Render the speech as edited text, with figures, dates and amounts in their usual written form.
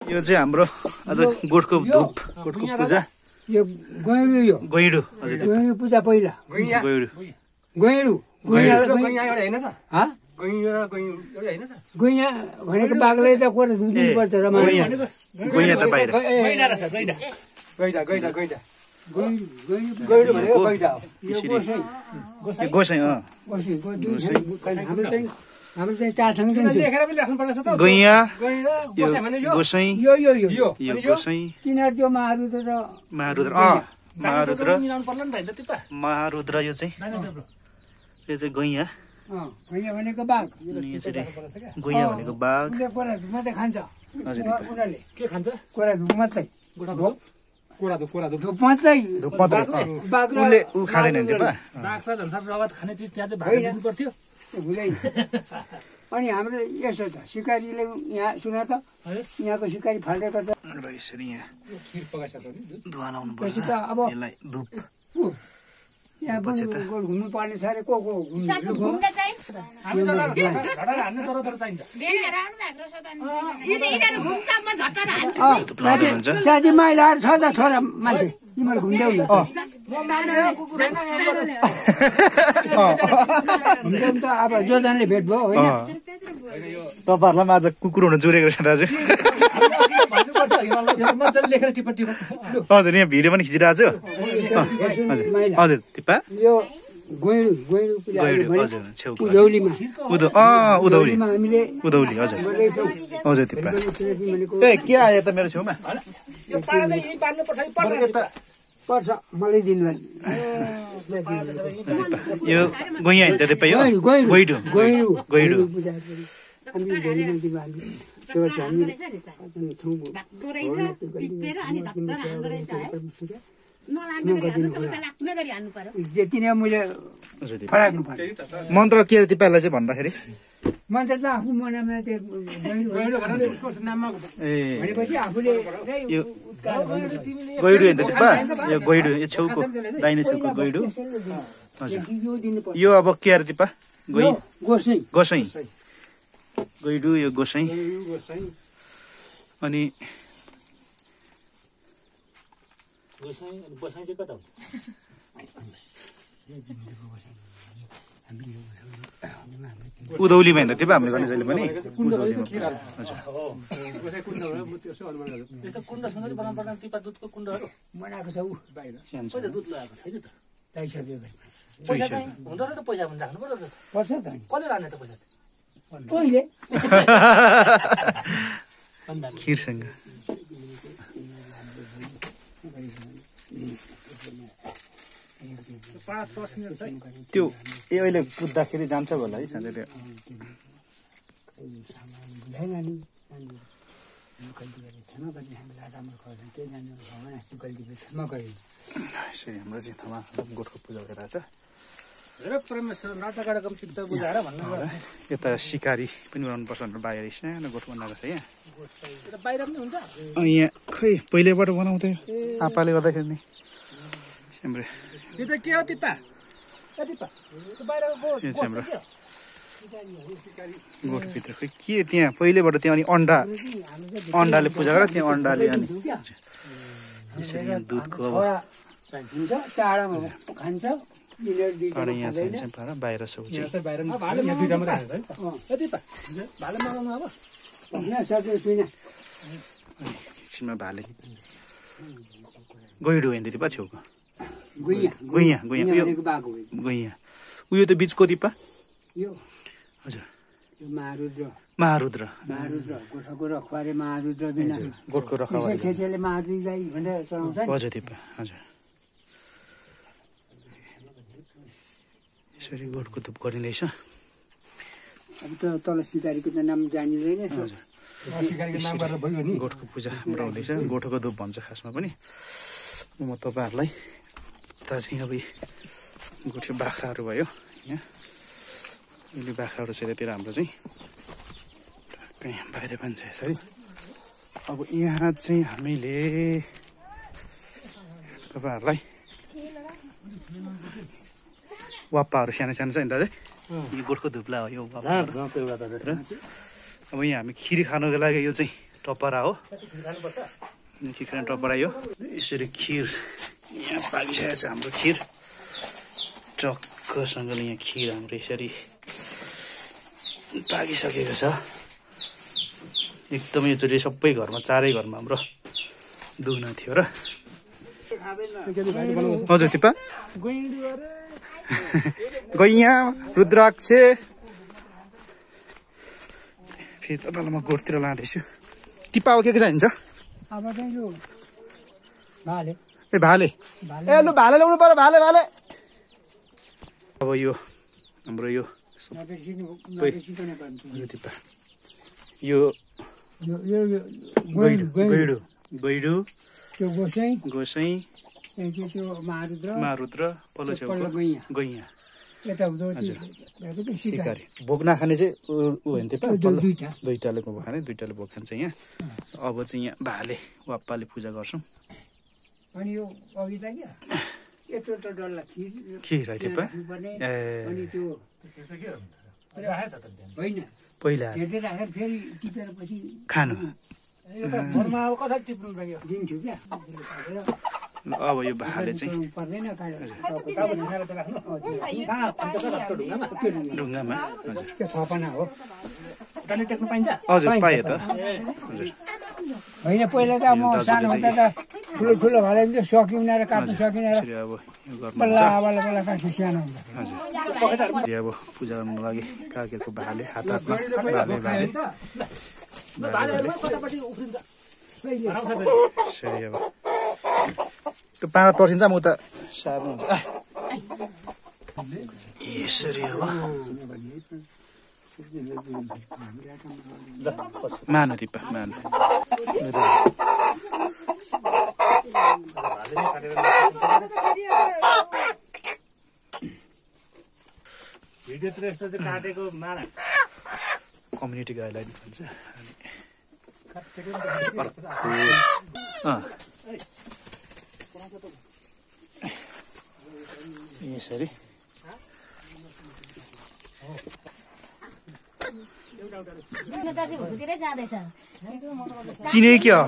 यो चाहिँ हाम्रो आज गोठको धुप गोठको पूजा यो गैँडु यो गैँडु हजुर गैँडु पूजा पहिला गैँडु गैँडु गैँडा होइन त हा गैँडा भनेको बाघले त कोरा दिनुपर्छ र गैँडा त बाहिर गोसाई हाम्रो चाहिँ चारसँग दिन्छ गैँया गोसाई यो यो गोसाई तिनीहरू त्यो महारुद्र र महारुद्र यो चाहिँ गैँया गैँया भनेको बाघ गैँया भनेको बाघ उसले कोरा मात्रै खान्छ उनीहरूले के खान्छ कोरा धुप मात्रै धुप मात्रै धुप मात्रै उसले ऊ खाँदैन नि बाघ त झन् रगत खाने चिज त्यहाँ चाहिँ भाग दिनु पर्थ्यो हुँदैन अनि हाम्रो यसो छ सिकारीले यहाँ सुन त यहाँको सिकारी फाल्ने गर्छ र यसरी यहाँ खिर पकाइसक्यो नि धुवा लाउनु पछि पर्छ त अब यसलाई धुप यहाँ पनि गोल घुम्नु पर्ने साह्रै को हामी झटार हान्ने तर चाहिन्छ साथी महिलाहरू छ त छोरा मान्छे तिमीहरू घुम्दै हुनु त अब जोजनले भेट भयो होइन तपाईँहरूलाई आज कुकुर हुन जुरेको रहेछ दाजु मजाले लेखेर टिप हजुर यहाँ भिडियो पनि खिचिरहेको छु हजुर हजुर तिप्पा यो गैँडु गैँडु हजुर छेउको उधौलीमा उधौली हामीले उधौली हजुर हजुर तिप्पा ए के आयो त मेरो छेउमा यो पाडा चाहिँ यही पार्नुपर्छ पर्छ मलाई दिनु यो गैँया हिँड्दा तिप्पा यो गैँडु गैँडु हामी भोलिमा दिनु हामी त्यो चाहिँ त्यति नै मैले फराक्नु पर्यो मन्त्र के अरे तिप्पालाई चाहिँ भन्दाखेरि मन्त्र त आफ्नो मनमा त्यो भनेपछि आफूले यो गैँडु हिँड्दा तिप्पा यो गैँडु यो छेउको दाहिने छेउको गैँडु हजुर यो अब के अरे तिप्पा गोसाई गैँडु यो गोसाई अनि उधौलीमा हिँड्दा थियो हामीले गर्ने जहिले पनि बनाएको छ ऊ दुध लगाएको छैन त लगाइसक्यो हुँदो त पैसा पनि राख्नु पर्छ पर्छ त कसले लाने त पैसा पहिले खिरसँग त्यो अहिले कुद्दाखेरि जान्छ होला है साँच्चै त्यो यसरी हाम्रो चाहिँ थामा गोठको पूजा भइरहेछ यता सिकारी पनि बनाउनुपर्छ भनेर बाहिर सानो गोठ बनाएको छ यहाँ यहाँ खै पहिल्यैबाट बनाउँथ्यो आपाले गर्दाखेरि नि हाम्रो यो चाहिँ के हो तिप्पा यो चाहिँ हाम्रो गोठभित्र खै के त्यहाँ पहिल्यैबाट त्यहाँ अनि अन्डाले पूजा गरेर त्यहाँ अन्डाले अनि यसरी यहाँ दुधको अब खान्छ यहाँ चाहिन्छ बाहिर सब चाहिँ एकछिनमा भाले गैँडु होइन तिप्पा छेउको गैँया उयो त बिचको तिप्पा हजुर महारुद्र गोठको रखवारे महारुद्र गोठको रखवारे क्षेत्रले महारुद्रलाई भनेर चढाउँछ हजुर तिप्पा हजुर यसरी गोठको धुप गरिँदैछ अब त तल सिकारीको त नाम जानिँदैन हजुर गोठको पूजा हाम्रो हुँदैछ गोठको धुप भन्छ खासमा पनि म तपाईँहरूलाई उता चाहिँ अब गोठे बाख्राहरू भयो यहाँ अहिले बाख्राहरू छ यतातिर हाम्रो चाहिँ कहीँ बाहिर पनि छ यसरी अब यहाँ चाहिँ हामीले तपाईँहरूलाई वाप्पाहरू सानो सानो छ नि दाजु यो गोठको धुप्ला हो यो अब यहाँ हामी खिर खानुको लागि यो चाहिँ टपरा हो खिर खाने टपरा यो यसरी खिर यहाँ पाकिसकेको छ हाम्रो खिर टक्कसँगले यहाँ खिर हाम्रो यसरी पाकिसकेको छ एकदमै योचोटि सबै घरमा चारै घरमा हाम्रो दुहुना थियो र हजुर तिपा गैया रुद्राक्ष फेरि तपाईँलाई म गोठतिर लाँदैछु तिपा अब के चाहिन्छ अब चाहिँ यो भाले ए भाले ए लु भाले ल्याउनु पर्यो भाले भाले अब यो हाम्रो यो तिपा यो गैडु गैडु त्यो गोसाई त्यो मारुद्र पल्लो छेउको गैया यता सिकारी भोग नखाने चाहिँ ऊ होइन त्यो दुईटाले भोग खाने दुईटाले भोग खान्छ यहाँ अब चाहिँ यहाँ भाले वाप्पाले पूजा गर्छौँ अनि यो अघि चाहिँ यत्रो त डल्ला खिर है त्यो होइन पहिला हेर्दै राखेर फेरि टिपेर पछि खानु दिन्छु क्या अब यो भाले चाहिँ पर्दैन ढुङ्गामा हजुर त्यो थपना हो टेक्नु पाइन्छ हजुर पाएँ त हजुर होइन पहिला त म सानो हुँदा त ठुलो ठुलो भाले पनि सकिँदैन र काट्नु सकिँदैन अब यो गर्नु बल्ल बल्ल बल्ल काट्छु सानो हुँदा हजुर अब पूजा गर्नुको लागि काकेको भाले हात हातमा भाले भाले सरी अब त्यो पाँडा तर्सिन्छ म उता सार्नु हुन्छ यसरी अब मानु दिपा मानु भिडियोतिर यस्तो चाहिँ काटेको माना कम्युनिटी गाइडलाइन भन्छ यसरी चिने क्या